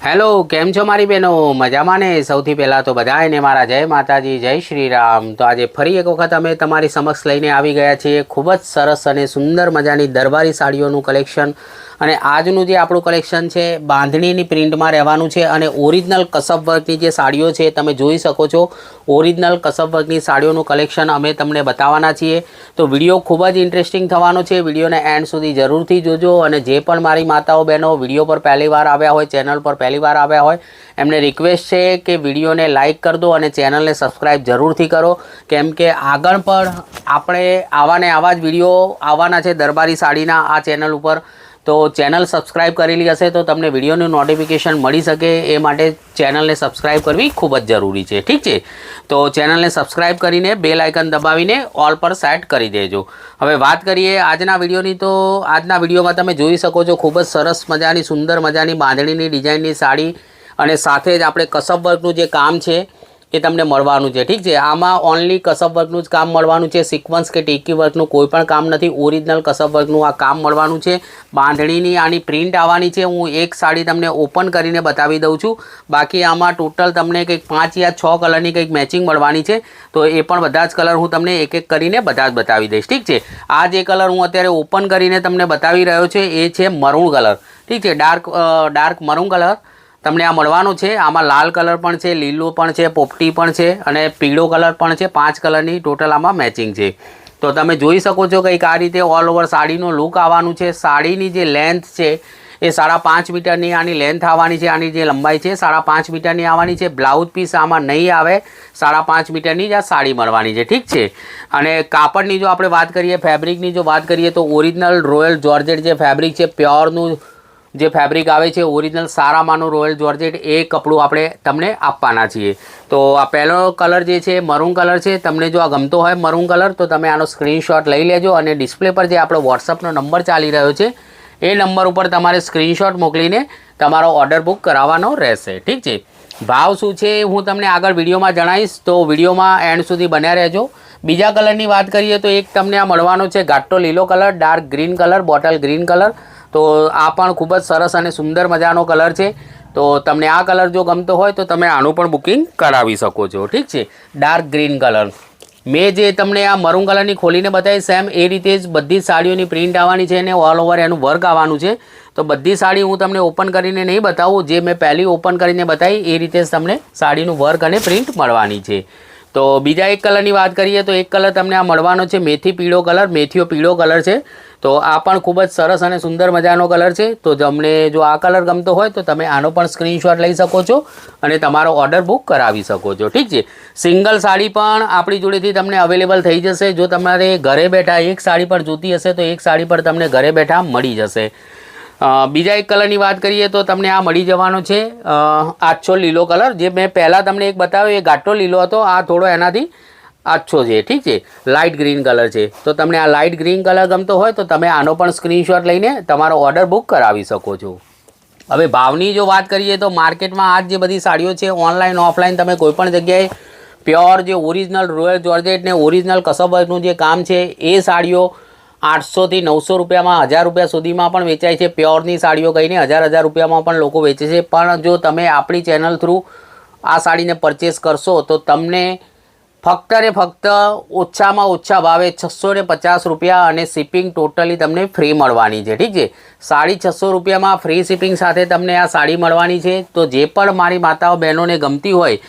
Hello, કેમ છો મારી બહેનો? મજામાં ને? સૌથી પહેલાં તો બધાને મારા જય માતાજી, જય શ્રી રામ. તો આજે ફરી એક વખત અમે તમારી સમક્ષ લઈને આવી ગયા છીએ ખૂબ જ સરસ અને સુંદર મજાની દરબારી સાડીઓનું કલેક્શન. અને આજનું જે આપણું કલેક્શન છે બાંધણીની પ્રિન્ટમાં રહેવાનું છે અને ઓરિજિનલ કસબ વર્કની જે સાડીઓ છે તમે જોઈ શકો છો. ઓરિજિનલ કસબ વર્કની સાડીઓનું કલેક્શન અમે તમને બતાવવાના છીએ. તો વિડીયો ખૂબ જ ઇન્ટરેસ્ટિંગ થવાનો છે. વિડીયોને એન્ડ સુધી જરૂરથી જોજો. અને જે પણ મારી માતાઓ બહેનો વિડીયો પર પહેલી વાર આવ્યા હોય, ચેનલ પર પહેલી વાર આવ્યા હોય, એમને રિક્વેસ્ટ છે કે વિડીયોને લાઇક કરી દો અને ચેનલને સબસ્ક્રાઈબ જરૂરથી કરો. કેમ કે આગળ પણ આપણે આવા ને આવા જ વિડીયો આવવાના છે દરબારી સાડીના આ ચેનલ ઉપર. તો ચેનલ સબસ્ક્રાઈબ કરેલી હશે તો તમને વિડીયોનું નોટિફિકેશન મળી શકે. એ માટે ચેનલને સબસ્ક્રાઈબ કરવી ખૂબ જ જરૂરી છે. ઠીક છે, તો ચેનલને સબસ્ક્રાઈબ કરીને બેલ આઇકન દબાવીને ઓલ પર સેટ કરી દેજો. હવે વાત કરીએ આજના વિડીયોની. તો આજના વિડીયોમાં તમે જોઈ શકો છો ખૂબ જ સરસ મજાની સુંદર મજાની બાંધણીની ડિઝાઇનની સાડી અને સાથે જ આપણે કસબ વર્કનું જે કામ છે એ તમને મળવાનું છે. ઠીક છે, આમાં ઓનલી કસબ વર્કનું જ કામ મળવાનું છે. સિક્વન્સ કે ટીકી વર્કનું કોઈ પણ કામ નથી. ઓરિજિનલ કસબ વર્કનું આ કામ મળવાનું છે. બાંધણીની આની પ્રિન્ટ આવવાની છે. હું એક સાડી તમને ઓપન કરીને બતાવી દઉં છું. બાકી આમાં ટોટલ તમને કંઈક 5 યા 6 કલરની કંઈક મેચિંગ મળવાની છે. તો એ પણ બધા જ કલર હું તમને એક એક કરીને બધા જ બતાવી દઈશ. ઠીક છે, આ જે કલર હું અત્યારે ઓપન કરીને તમને બતાવી રહ્યો છે એ છે મરૂન કલર. ઠીક છે, ડાર્ક મરૂન કલર તમને આ મળવાનું છે. આમાં લાલ કલર પણ છે, લીલો પણ છે, પોપટી પણ છે અને પીળો કલર પણ છે. 5 કલરની ટોટલ આમાં મેચિંગ છે. તો તમે જોઈ શકો છો કંઈક આ રીતે ઓલ ઓવર સાડીનો લુક આવવાનું છે. સાડીની જે લેન્થ છે એ 5.5 મીટરની આની લેન્થ આવવાની છે. આની જે લંબાઈ છે 5.5 મીટરની આવવાની છે. બ્લાઉઝ પીસ આમાં નહીં આવે. 5.5 મીટરની જ આ સાડી મળવાની છે. ઠીક છે, અને કાપડની જો આપણે વાત કરીએ, ફેબ્રિકની જો વાત કરીએ તો ઓરિજિનલ રોયલ જોર્જેટ જે ફેબ્રિક છે, પ્યોરનું જે ફેબ્રિક આવે છે ઓરિજિનલ સારામાંનું રોયલ જોર્જેટ, એ કપડું આપણે તમને આપવાના છીએ. તો આ પહેલો કલર જે છે મરૂન કલર છે. તમને જો આ ગમતો હોય મરૂન કલર તો તમે આનો સ્ક્રીનશોટ લઈ લેજો અને ડિસ્પ્લે પર જે આપણો વોટ્સઅપનો નંબર ચાલી રહ્યો છે એ નંબર ઉપર તમારે સ્ક્રીનશોટ મોકલીને તમારો ઓર્ડર બુક કરાવવાનો રહેશે. ઠીક છે, ભાવ શું છે હું તમને આગળ વિડીયોમાં જણાવીશ. તો વિડીયોમાં એન્ડ સુધી બન્યા રહેજો. બીજા કલરની વાત કરીએ તો એક તમને આ મળવાનો છે ઘાટો લીલો colour, dark green colour, bottle green colour. તો આ પણ ખૂબ જ સરસ અને સુંદર મજાનો કલર છે. તો તમને આ કલર જો ગમતો હોય તો તમે આનું પણ બુકિંગ કરાવી શકો છો. ઠીક છે, ડાર્ક ગ્રીન કલર. મેં જે તમને આ મરૂન કલરની ખોલીને બતાવી સેમ એ રીતે જ બધી જ સાડીઓની પ્રિન્ટ આવવાની છે અને ઓલ ઓવર એનું વર્ક આવવાનું છે. તો બધી સાડી હું તમને ઓપન કરીને નહીં બતાવું. જે મેં પહેલી ઓપન કરીને બતાવી એ રીતે જ તમને સાડીનું વર્ક અને પ્રિન્ટ મળવાની છે. તો બીજા એક કલરની વાત કરીએ તો એક કલર તમને આ મળવાનો છે મેથી પીળો કલર, મેથીઓ પીળો કલર છે. તો આ પણ ખૂબ જ સરસ અને સુંદર મજાનો કલર છે. તો તમને જો આ કલર ગમતો હોય તો તમે આનો પણ સ્ક્રીનશોટ લઈ શકો છો અને તમારો ઓર્ડર બુક કરાવી શકો છો. ઠીક છે, સિંગલ સાડી પણ આપણી જોડેથી તમને અવેલેબલ થઈ જશે. જો તમારે ઘરે બેઠા એક સાડી પર જોતી હશે તો એક સાડી પર તમને ઘરે બેઠા મળી જશે. બીજા એક કલરની વાત કરીએ તો તમને આ મળી જવાનો છે આછો લીલો કલર. જે મેં પહેલાં તમને એક બતાવ્યો એ ઘાટો લીલો હતો, આ થોડો એનાથી આછો છે. ઠીક છે, લાઇટ ગ્રીન કલર છે. તો તમને આ લાઇટ ગ્રીન કલર ગમતો હોય તો તમે આનો પણ સ્ક્રીનશોટ લઈને તમારો ઓર્ડર બુક કરાવી શકો છો. હવે ભાવની જો વાત કરીએ તો માર્કેટમાં આ જે બધી સાડીઓ છે ઓનલાઈન ઓફલાઈન તમે કોઈપણ જગ્યાએ પ્યોર જે ઓરિજિનલ રોયલ જોર્જેટ ને ઓરિજિનલ કસબ વર્કનું જે કામ છે એ સાડીઓ 800 થી 900 રૂપિયામાં, 1000 રૂપિયા સુધીમાં પણ વેચાય છે. પ્યોરની સાડીઓ કહીને 1000 રૂપિયામાં પણ લોકો વેચે છે. પણ જો તમે આપણી ચેનલ થ્રુ આ સાડીને પરચેસ કરશો તો તમને ફક્ત ને ફક્ત ઓછામાં ઓછા ભાવે 650 રૂપિયા અને શિપિંગ ટોટલી તમને ફ્રી મળવાની છે. ઠીક છે, 650 રૂપિયામાં ફ્રી શિપિંગ સાથે તમને આ સાડી મળવાની છે. તો જે પણ મારી માતાઓ બહેનોને ગમતી હોય,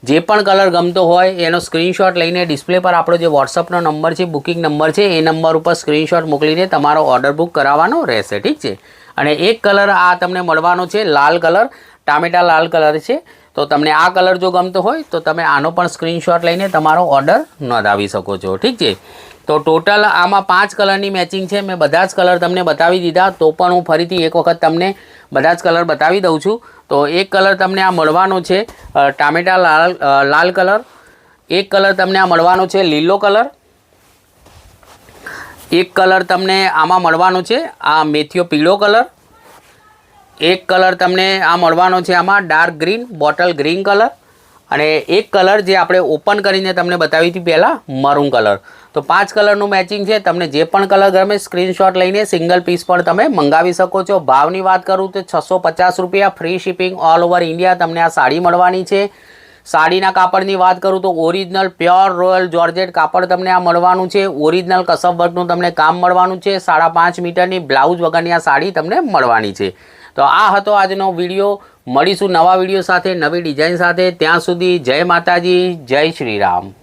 જે પણ કલર ગમતો હોય એનો સ્ક્રીનશોટ લઈને ડિસ્પ્લે પર આપણો જે વોટ્સઅપનો નંબર છે, બુકિંગ નંબર છે, એ નંબર ઉપર સ્ક્રીનશોટ મોકલીને તમારો ઓર્ડર બુક કરાવવાનો રહેશે. ઠીક છે, અને એક કલર આ તમને મળવાનો છે લાલ કલર, ટામેટા લાલ કલર છે. તો તમને આ કલર જો ગમતો હોય તો તમે આનો પણ સ્ક્રીનશોટ લઈને તમારો ઓર્ડર નોંધાવી શકો છો. ઠીક છે, તો ટોટલ આમાં 5 કલરની મેચિંગ છે. મેં બધા જ કલર તમને બતાવી દીધા, તો પણ હું ફરીથી એક વખત તમને બધા જ કલર બતાવી દઉં છું. તો એક કલર તમને આ મળવાનો છે ટામેટા લાલ કલર. એક કલર તમને આ મળવાનો છે લીલો કલર. એક કલર તમને આમાં મળવાનો છે આ મેથીઓ પીળો કલર. એક કલર તમને આ મળવાનો છે આમાં dark green, bottle green colour. અને એક કલર જે આપણે ઓપન કરીને તમને બતાવી હતી પહેલાં મરૂન કલર. તો 5 કલરનું મેચિંગ છે. તમને જે પણ કલર ગમે સ્ક્રીનશોટ લઈને સિંગલ પીસ પણ તમે મંગાવી શકો છો. ભાવની વાત કરું તો 650 રૂપિયા, free shipping all over India તમને આ સાડી મળવાની છે. સાડીના કાપડની વાત કરું તો ઓરિજિનલ પ્યોર રોયલ જોર્જેટ કાપડ તમને આ મળવાનું છે. ઓરિજિનલ કસબ વર્કનું તમને કામ મળવાનું છે. 5.5 મીટરની બ્લાઉઝ વગરની આ સાડી તમને મળવાની છે. તો આ હતો આજનો વિડીયો. મળીશું નવા વિડીયો સાથે, નવી ડિઝાઇન સાથે. ત્યાં સુધી જય માતાજી, જય શ્રી રામ.